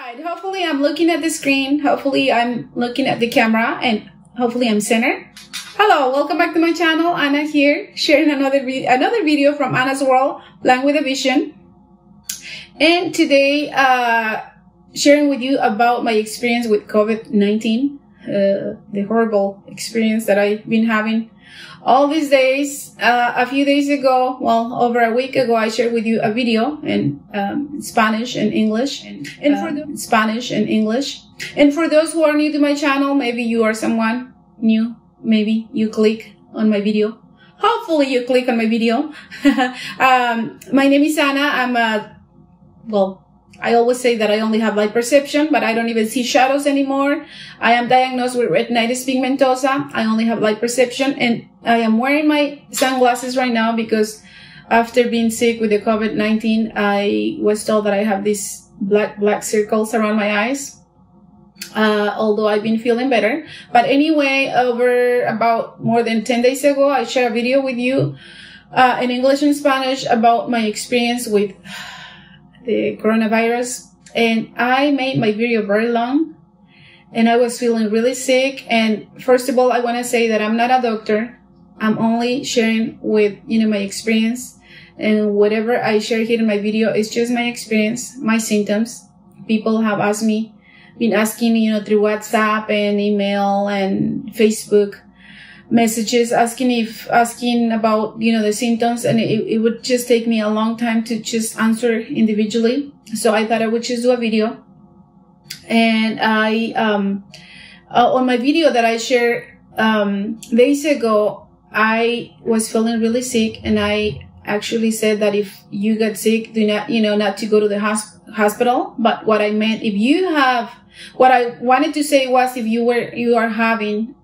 Alright, hopefully I'm looking at the screen, hopefully I'm looking at the camera, and hopefully I'm centered. Hello, welcome back to my channel. Anna here, sharing another video from Anna's World, Blind with a Vision. And today, sharing with you about my experience with COVID-19, the horrible experience that I've been having all these days. A few days ago, well, over a week ago, I shared with you a video in Spanish and English, and for those who are new to my channel, maybe you are someone new, maybe you click on my video. Hopefully you click on my video. My name is Anna. I always say that I only have light perception, but I don't even see shadows anymore. I am diagnosed with retinitis pigmentosa. I only have light perception, and I am wearing my sunglasses right now because after being sick with the COVID-19, I was told that I have these black circles around my eyes. Although I've been feeling better. But anyway, over about more than 10 days ago, I shared a video with you in English and Spanish about my experience with the coronavirus, and I made my video very long, and I was feeling really sick. And first of all, I want to say that I'm not a doctor. I'm only sharing with my experience, and whatever I share here in my video is just my experience, my symptoms. People have been asking through WhatsApp and email and Facebook messages, asking about the symptoms, and it would just take me a long time to just answer individually. So I thought I would just do a video. And I on my video that I shared days ago, I was feeling really sick, and I actually said that if you get sick, do not not to go to the hospital. But what I meant, what I wanted to say was, if you were having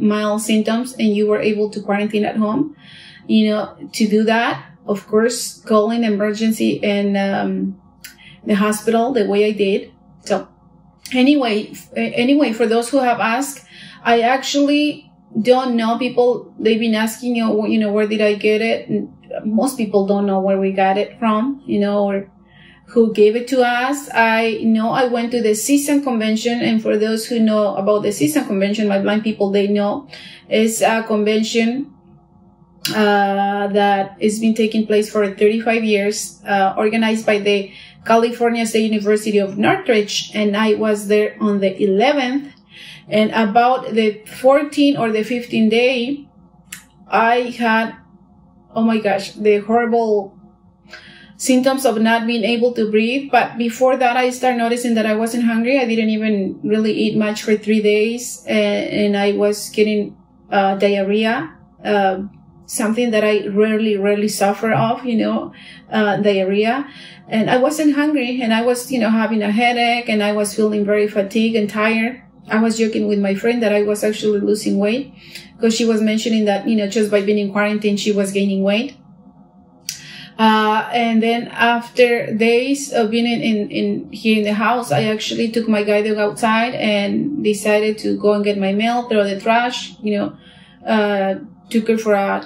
mild symptoms and you were able to quarantine at home, to do that, of course, calling emergency and the hospital the way I did. So anyway, for those who have asked, I actually don't know. People, they've been asking, where did I get it? And most people don't know where we got it from, or who gave it to us. I know I went to the CSUN convention, and for those who know about the CSUN convention, my blind people, they know it's a convention that has been taking place for 35 years, organized by the California State University of Northridge, and I was there on the 11th, and about the 14th or the 15th day, I had, oh my gosh, the horrible symptoms of not being able to breathe. But before that, I started noticing that I wasn't hungry. I didn't even really eat much for 3 days, and I was getting diarrhea, something that I rarely suffer of, diarrhea. And I wasn't hungry, and I was, having a headache, and I was feeling very fatigued and tired. I was joking with my friend that I was actually losing weight, because she was mentioning that, just by being in quarantine, she was gaining weight. And then after days of being here in the house, I actually took my guide dog outside and decided to go and get my mail, throw the trash, took her for a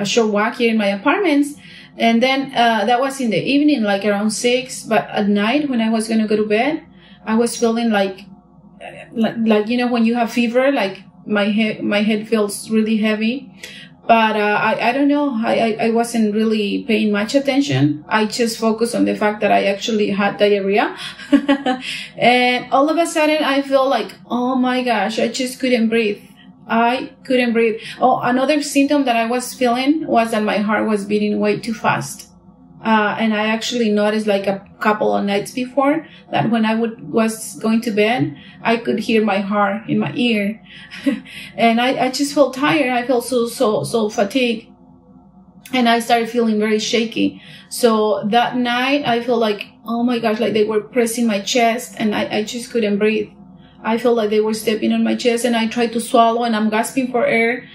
short walk here in my apartments. And then, that was in the evening, like around 6, but at night when I was going to go to bed, I was feeling like, when you have fever, like my head feels really heavy. But I don't know. I wasn't really paying much attention. I just focused on the fact that I actually had diarrhea. And all of a sudden, I feel like, oh my gosh, I just couldn't breathe. I couldn't breathe. Oh, another symptom that I was feeling was that my heart was beating way too fast. And I actually noticed, like a couple of nights before, that when I was going to bed, I could hear my heart in my ear. And I just felt tired. I felt so fatigued. And I started feeling very shaky. So that night, I felt like, oh my gosh, like they were pressing my chest, and I just couldn't breathe. I felt like they were stepping on my chest, and I tried to swallow, and I'm gasping for air.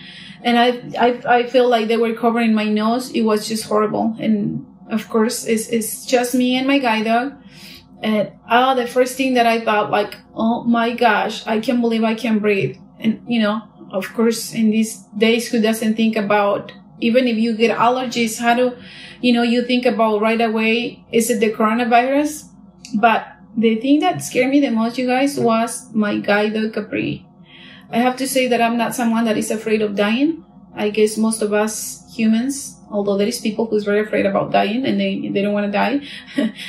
And I feel like they were covering my nose. It was just horrible. And of course, it's just me and my guide dog. And the first thing that I thought, like, oh my gosh, I can't believe I can breathe. And, of course, in these days, who doesn't think about, even if you get allergies, how do, you think about right away, is it the coronavirus? But the thing that scared me the most, you guys, was my guide dog Capri. I have to say that I'm not someone that is afraid of dying. I guess most of us humans, although there is people who's very afraid about dying and they don't want to die.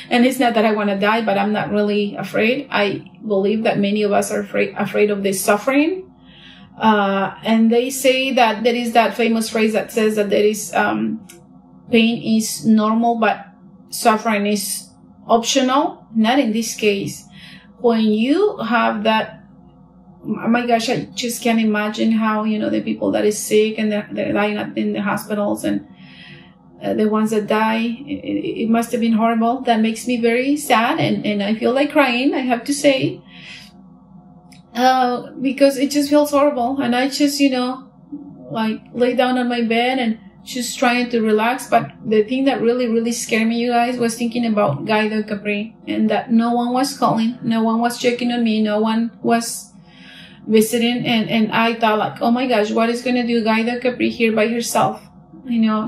And it's not that I want to die, but I'm not really afraid. I believe that many of us are afraid of the suffering. And they say that there is that famous phrase that says that there is, pain is normal, but suffering is optional. Not in this case. When you have that, oh my gosh, I just can't imagine how, the people that is sick and they're dying in the hospitals, and the ones that die, it must have been horrible. That makes me very sad, and I feel like crying, I have to say, because it just feels horrible. And I just, like lay down on my bed and just trying to relax. But the thing that really, really scared me, you guys, was thinking about Guy de Capri, and that no one was calling, no one was checking on me, no one was visiting. And I thought, like, oh my gosh, what is gonna do Guy de Capri here by herself?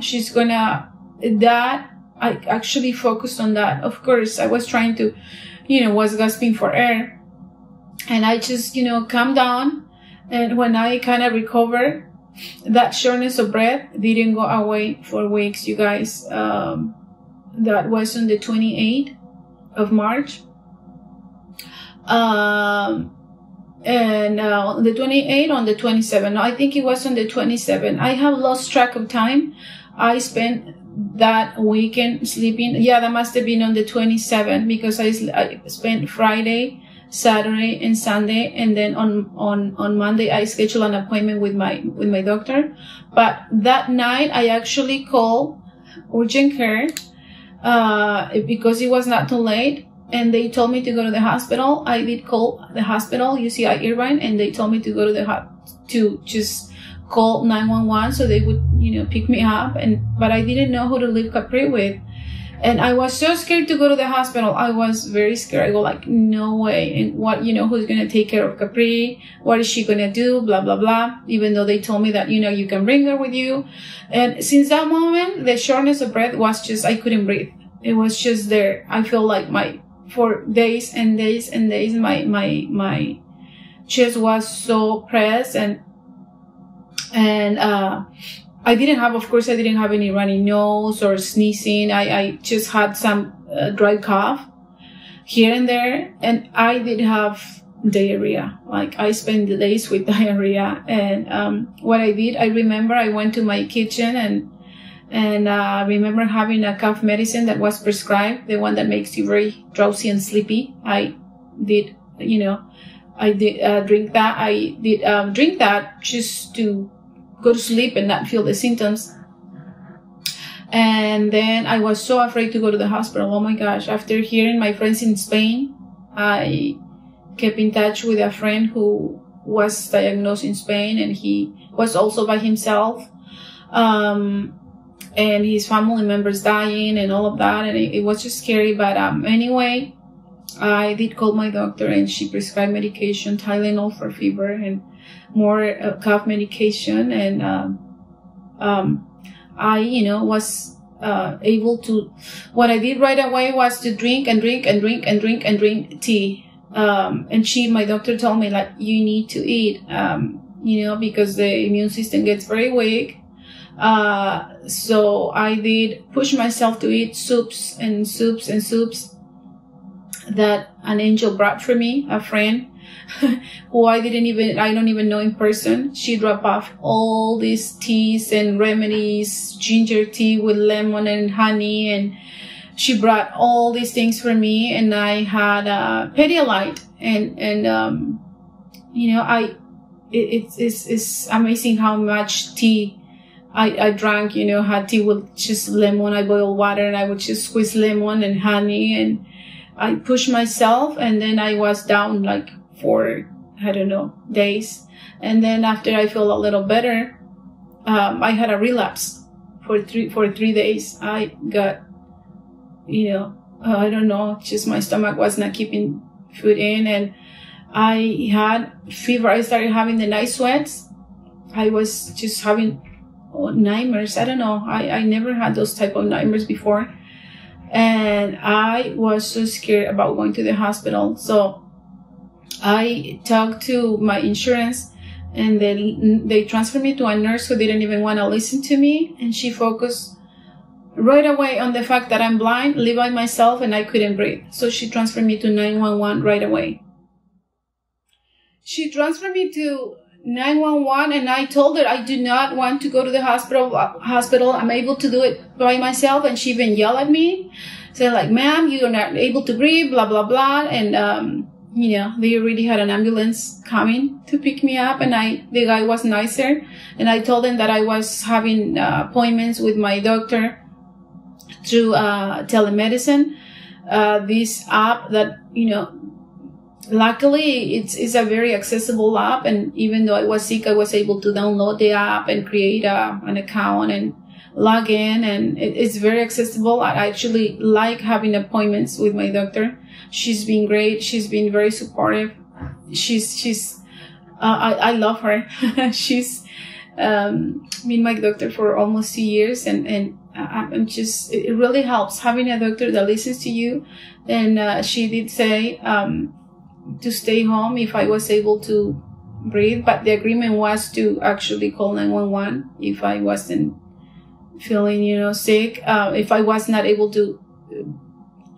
She's gonna, that, I actually focused on that. Of course, I was trying to, was gasping for air. And I just, calmed down. And when I kind of recovered, that shortness of breath didn't go away for weeks, you guys. That was on the 28th of March. And on the 28th, on the 27th, I think it was on the 27th. I have lost track of time. I spent that weekend sleeping. Yeah, that must have been on the 27th, because I spent Friday, Saturday, and Sunday, and then on Monday I scheduled an appointment with my doctor. But that night I actually called urgent care because it was not too late, and they told me to go to the hospital. I did call the hospital, UCI Irvine, and they told me to go to to just call 911 so they would pick me up. But I didn't know who to leave Capri with. And I was so scared to go to the hospital. I was very scared. I go like, no way. And what, who's going to take care of Capri? What is she going to do? Blah, blah, blah. Even though they told me that, you can bring her with you. And since that moment, the shortness of breath was just, I couldn't breathe. It was just there. I feel like for days and days and days, my chest was so pressed, and I didn't have any runny nose or sneezing. I just had some dry cough here and there. And I did have diarrhea. Like, I spent the days with diarrhea. And what I did, I remember I went to my kitchen and I remember having a cough medicine that was prescribed, the one that makes you very drowsy and sleepy. I did, drink that. I did drink that just to go to sleep and not feel the symptoms. And then I was so afraid to go to the hospital. Oh my gosh. After hearing my friends in Spain, I kept in touch with a friend who was diagnosed in Spain, and he was also by himself. And his family members dying and all of that. And it was just scary. But anyway, I did call my doctor, and she prescribed medication, Tylenol for fever, and more cough medication. And I was able to, what I did right away was to drink tea. And my doctor told me, like, you need to eat, because the immune system gets very weak. So I did push myself to eat soups that an angel brought for me, a friend who I don't even know in person. She dropped off all these teas and remedies, ginger tea with lemon and honey, and she brought all these things for me. And I had Pedialyte, and it's amazing how much tea I drank. Had tea with just lemon. I boiled water and I would just squeeze lemon and honey, and I pushed myself, and then I was down like for, I don't know, days. And then after I feel a little better, I had a relapse for three days. I got, I don't know, just my stomach was not keeping food in, and I had fever. I started having the night sweats. I was just having nightmares. I don't know. I never had those type of nightmares before. and I was so scared about going to the hospital. So I talked to my insurance, and then they transferred me to a nurse who didn't even want to listen to me, and she focused right away on the fact that I'm blind, live by myself, and I couldn't breathe. So she transferred me to 911 right away. She transferred me to 911, and I told her I do not want to go to the hospital. I'm able to do it by myself. And she even yelled at me, saying like, "Ma'am, you're not able to breathe, blah, blah, blah." And, you know, they already had an ambulance coming to pick me up, and the guy was nicer. And I told him that I was having appointments with my doctor through telemedicine, this app that, you know, luckily it's a very accessible app. And even though I was sick, I was able to download the app and create an account and log in, and it's very accessible. I actually like having appointments with my doctor. She's been great. She's been very supportive. I love her. She's been my doctor for almost 2 years, and I'm just, it really helps having a doctor that listens to you. And she did say to stay home if I was able to breathe, but the agreement was to actually call 911 if I wasn't feeling, you know, sick. If I was not able to,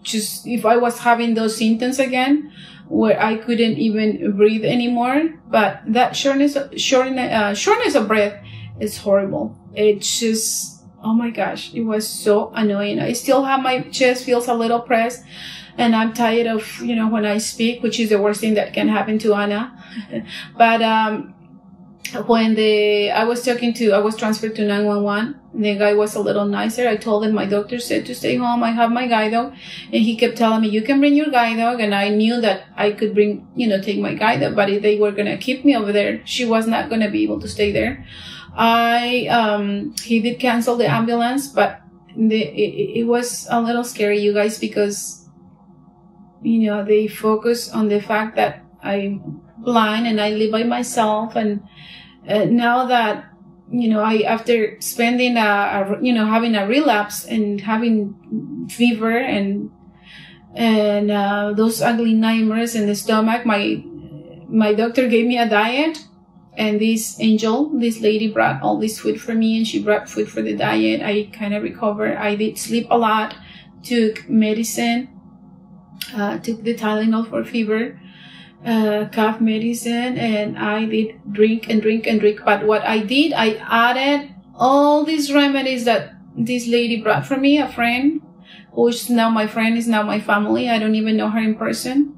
just if I was having those symptoms again where I couldn't even breathe anymore. But that shortness of breath is horrible. It's just, oh my gosh, it was so annoying. I still have, my chest feels a little pressed, and I'm tired of, you know, when I speak, which is the worst thing that can happen to Anna. But when I was transferred to 911, the guy was a little nicer. I told him my doctor said to stay home. I have my guide dog, and he kept telling me, you can bring your guide dog. And I knew that I could bring, you know, take my guide dog, but if they were going to keep me over there, she was not going to be able to stay there. He did cancel the ambulance, but it was a little scary, you guys, because, you know, they focus on the fact that I'm blind and I live by myself. And now that, you know, after spending having a relapse and having fever and those ugly nightmares in the stomach, my doctor gave me a diet. And this lady brought all this food for me, and she brought food for the diet. I kind of recovered. I did sleep a lot, took medicine, took the Tylenol for fever, cough medicine, and I did drink and drink and drink. But what I did, I added all these remedies that this lady brought for me, a friend, who's now my friend, is now my family. I don't even know her in person.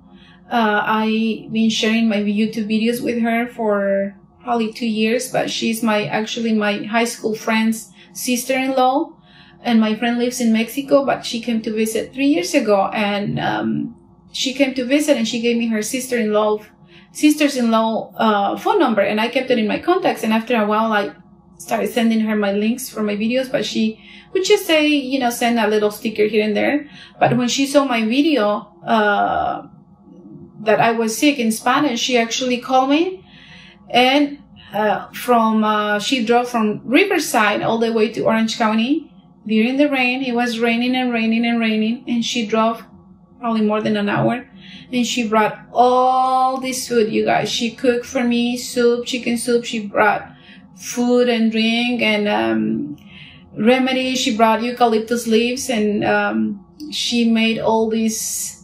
I've been sharing my YouTube videos with her for probably 2 years, but she's actually my high school friend's sister-in-law, and my friend lives in Mexico, but she came to visit 3 years ago, and she came to visit, and she gave me her sister's-in-law phone number, and I kept it in my contacts. And after a while, I started sending her my links for my videos, but she would just say, you know, send a little sticker here and there. But when she saw my video that I was sick in Spanish, she actually called me, and she drove from Riverside all the way to Orange County during the rain. It was raining and raining and raining, and she drove probably more than an hour, and she brought all this food, you guys. She cooked for me soup, chicken soup. She brought food and drink and remedies. She brought eucalyptus leaves, and she made all these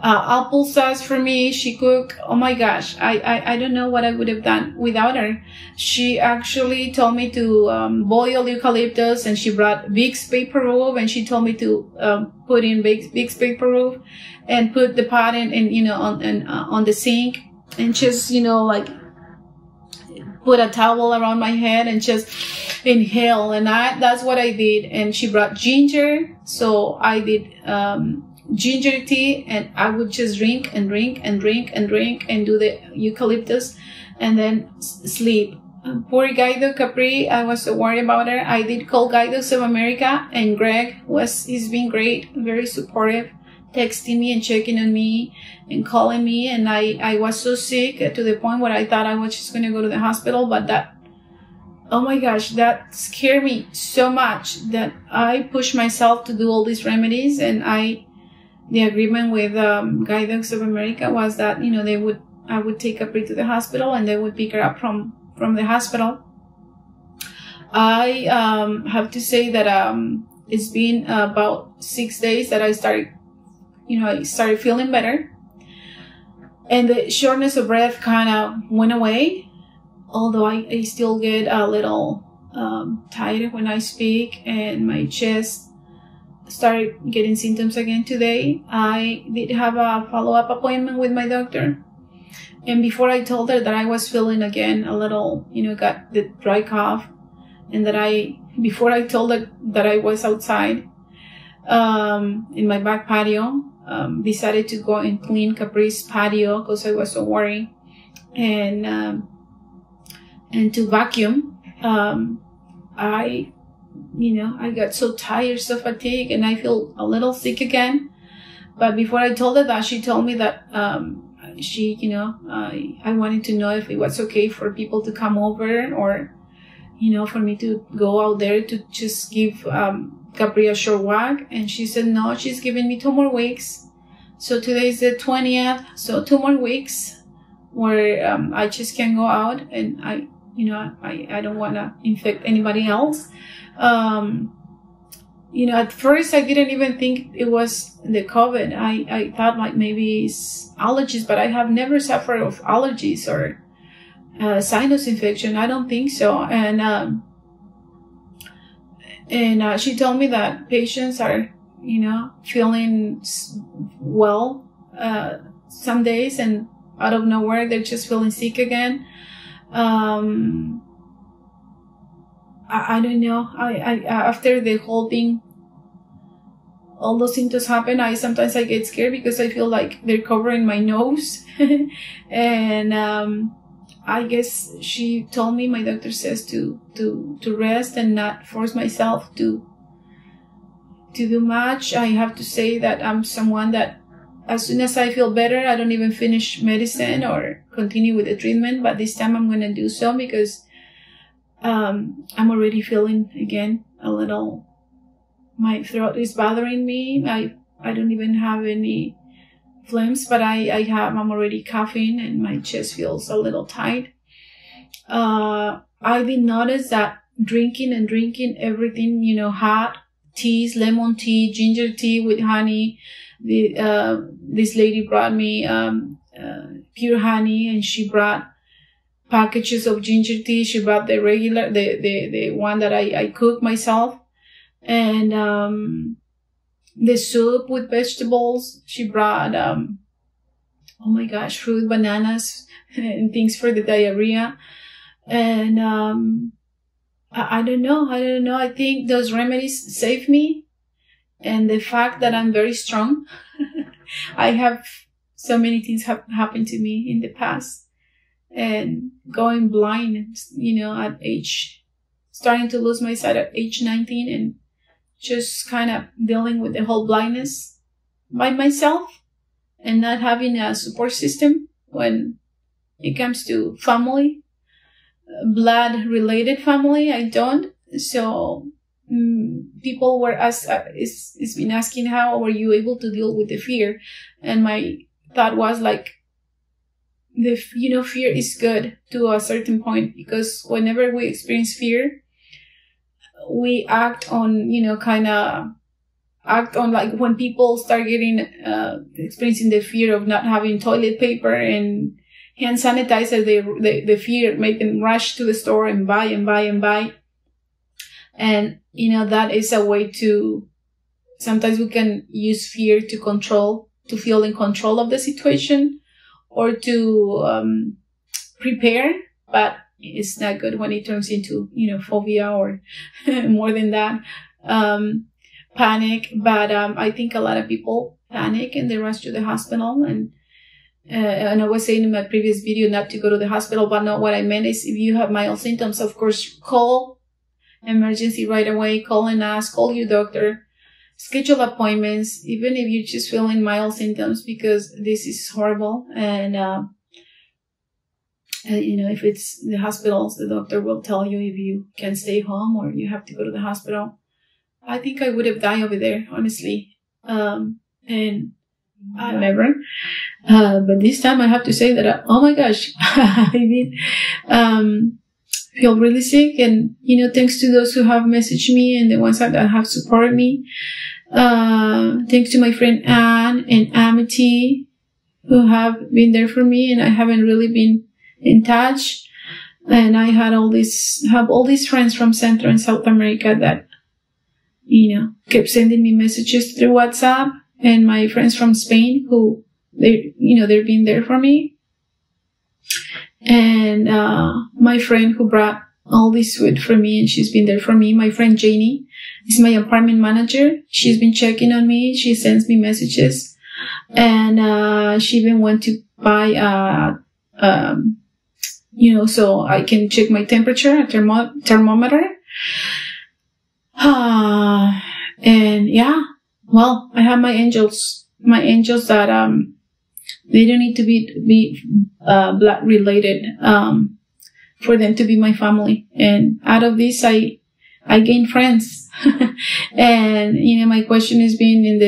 applesauce for me. She cooked. Oh my gosh, I don't know what I would have done without her. She actually told me to boil eucalyptus, and she brought Vicks paper roof, and she told me to put in Vicks paper roof and put the pot in you know, on the sink, and just, you know, like put a towel around my head and just inhale. And that's what I did. And she brought ginger, so I did ginger tea, and I would just drink and drink and drink and drink and do the eucalyptus and then sleep. Poor Guido Capri, I was so worried about her. I did call Guidos of America, and Greg he's been great, very supportive, texting me and checking on me and calling me. And I was so sick to the point where I thought I was just going to go to the hospital, but that oh my gosh, that scared me so much that I pushed myself to do all these remedies. And the agreement with Guide Dogs of America was that, you know, I would take Capri to the hospital and they would pick her up from the hospital. I have to say that it's been about 6 days that I started feeling better. And the shortness of breath kind of went away, although I still get a little tired when I speak, and my chest started getting symptoms again today. I did have a follow-up appointment with my doctor. And before I told her that I was feeling again a little, you know, got the dry cough, and before I told her that I was outside in my back patio, decided to go and clean Capri's patio because I was so worried, and to vacuum. I got so tired, so fatigued, and I feel a little sick again. But before I told her that, she told me that I wanted to know if it was okay for people to come over, or, you know, for me to go out there to just give Capri a short walk. And she said no, she's giving me 2 more weeks. So today is the 20th, so 2 more weeks where I just can go out, and I don't want to infect anybody else. At first I didn't even think it was the COVID. I thought like maybe it's allergies, but I have never suffered of allergies or sinus infection. I don't think so. And she told me that patients are, feeling well some days, and out of nowhere they're just feeling sick again. I don't know. I after the whole thing, all those symptoms happen, sometimes I get scared because I feel like they're covering my nose. And I guess she told me, my doctor says to rest and not force myself to do much. I have to say that I'm someone that as soon as I feel better, I don't even finish medicine or continue with the treatment. But this time I'm going to do so because I'm already feeling again a little, my throat is bothering me. I don't even have any phlegms, but I'm already coughing and my chest feels a little tight. I did notice that drinking everything, hot teas, lemon tea, ginger tea with honey. This lady brought me pure honey, and she brought packages of ginger tea. She brought the regular, the one that I cook myself, and the soup with vegetables. She brought oh my gosh, fruit, bananas, and things for the diarrhea. And I don't know. I think those remedies save me. And the fact that I'm very strong, I have so many things have happened to me in the past, and going blind, at starting to lose my sight at age 19, and just kind of dealing with the whole blindness by myself, and not having a support system when it comes to family, blood related family. I don't. So people were it's been asking, how were you able to deal with the fear? And my thought was like, fear is good to a certain point, because whenever we experience fear, we act on, like when people start getting experiencing the fear of not having toilet paper and hand sanitizer, the fear make them rush to the store and buy. And, that is a way to, sometimes we can use fear to feel in control of the situation, or to prepare, but it's not good when it turns into, phobia or more than that, panic. But I think a lot of people panic and they rush to the hospital. And I was saying in my previous video not to go to the hospital, but not what I meant is, if you have mild symptoms, of course, call emergency right away, call and ask, call your doctor, schedule appointments, even if you're just feeling mild symptoms, because this is horrible. And You know, if it's the hospitals, the doctor will tell you if you can stay home or you have to go to the hospital. I think I would have died over there, honestly. And I never. But this time I have to say that, oh my gosh, I mean, feel really sick. And, you know, thanks to those who have messaged me and the ones that have supported me. Thanks to my friend Anne and Amity, who have been there for me, and I haven't really been in touch. And I had all these friends from Central and South America that, you know, kept sending me messages through WhatsApp, and my friends from Spain who they've been there for me. And, my friend who brought all this food for me, and she's been there for me. My friend Janie is my apartment manager. She's been checking on me. She sends me messages, and, she even went to buy, you know, so I can check my temperature, a thermometer. And yeah, well, I have my angels that, they don't need to be blood related, for them to be my family. And out of this, I gain friends. And, you know, my question has been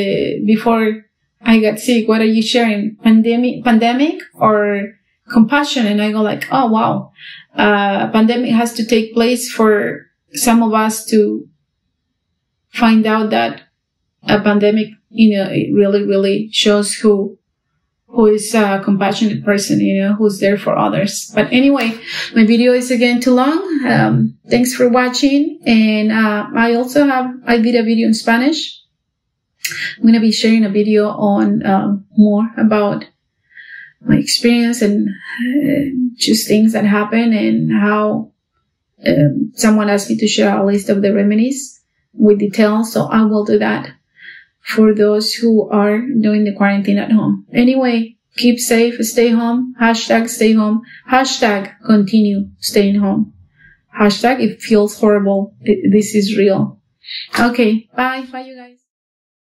before I got sick, what are you sharing? Pandemic or compassion? And I go like, oh wow, pandemic has to take place for some of us to find out that a pandemic, you know, it really, really shows who is a compassionate person, you know, who's there for others. But anyway, my video is again too long. Thanks for watching. And, I did a video in Spanish. I'm going to be sharing a video on, more about my experience and just things that happen, and how, someone asked me to share a list of the remedies with details. So I will do that for those who are doing the quarantine at home. Anyway, keep safe, stay home, #stay home, #continue staying home, #it feels horrible. This is real. Okay, bye you guys.